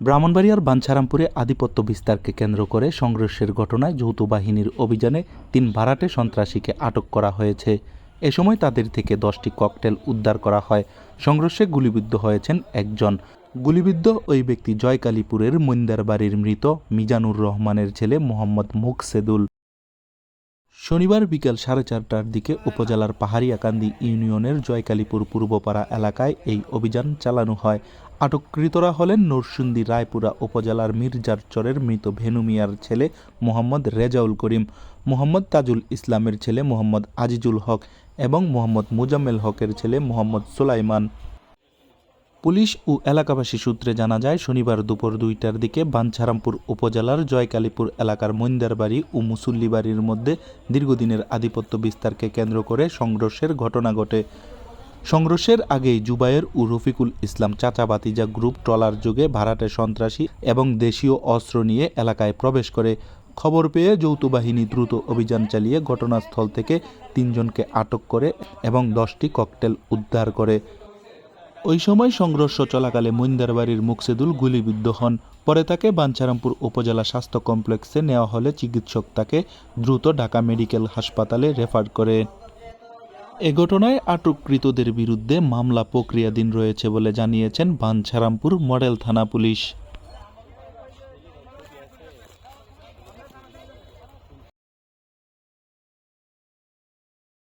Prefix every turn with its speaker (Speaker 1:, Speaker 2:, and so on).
Speaker 1: ব্রাহ্মণবাড়িয়ার বাঞ্ছারামপুরে আধিপত্য বিস্তারকে কেন্দ্র করে সংঘর্ষের ঘটনায় যৌথ বাহিনীর অভিযানে ৩ ভাড়াটে সন্ত্রাসীকে আটক করা হয়েছে। এ সময় তাদের থেকে 10টি ককটেল উদ্ধার করা হয়। সংঘর্ষে গুলিবিদ্ধ হয়েছেন একজন। গুলিবিদ্ধ ওই ব্যক্তি জয়কালীপুরের মইন্দারবাড়ির মৃত মিজানুর রহমানের ছেলে মোহাম্মদ মুকসেদুল। শনিবার বিকেল 4:30টার দিকে উপজেলার পাহাড়িয়াকান্দি ইউনিয়নের জয়কালীপুর পূর্বপাড়া এলাকায় এই অভিযান চালানো হয়। আটককৃতরা হলেন নরসিংদী রায়পুরা উপজেলার মির্জারচরের মৃত ভেনু মিয়ার ছেলে মোহাম্মদ রেজাউল করিম, মোহাম্মদ তাজুল ইসলামের ছেলে মোহাম্মদ আজিজুল হক এবং মোহাম্মদ মুজাম্মেল হকের ছেলে মোহাম্মদ সুলাইমান। পুলিশ ও এলাকাবাসী সূত্রে জানা যায়, শনিবার দুপুর 2টার দিকে বাঞ্ছারামপুর উপজেলার জয়কালীপুর এলাকার মইন্দারবাড়ি ও মুসল্লিবাড়ির মধ্যে দীর্ঘদিনের আধিপত্য বিস্তারকে কেন্দ্র করে সংঘর্ষের ঘটনা ঘটে। সংঘর্ষের আগেই জুবায়ের ও রফিকুল ইসলাম চাচা ভাতিজা গ্রুপ ট্রলার যোগে ভাড়াটে সন্ত্রাসী এবং দেশীয় অস্ত্র নিয়ে এলাকায় প্রবেশ করে। খবর পেয়ে যৌথ বাহিনী দ্রুত অভিযান চালিয়ে ঘটনাস্থল থেকে 3 জনকে আটক করে এবং 10টি ককটেল উদ্ধার করে। ওই সময় সংঘর্ষ চলাকালে মইন্দারবাড়ির মুকসেদুল গুলিবিদ্ধ হন। পরে তাকে বাঞ্ছারামপুর উপজেলা স্বাস্থ্য কমপ্লেক্সে নেওয়া হলে চিকিৎসক তাকে দ্রুত ঢাকা মেডিকেল হাসপাতালে রেফার করে। এ ঘটনায় আটককৃতদের বিরুদ্ধে মামলা প্রক্রিয়াধীন রয়েছে বলে জানিয়েছেন বাঞ্ছারামপুর মডেল থানা পুলিশ।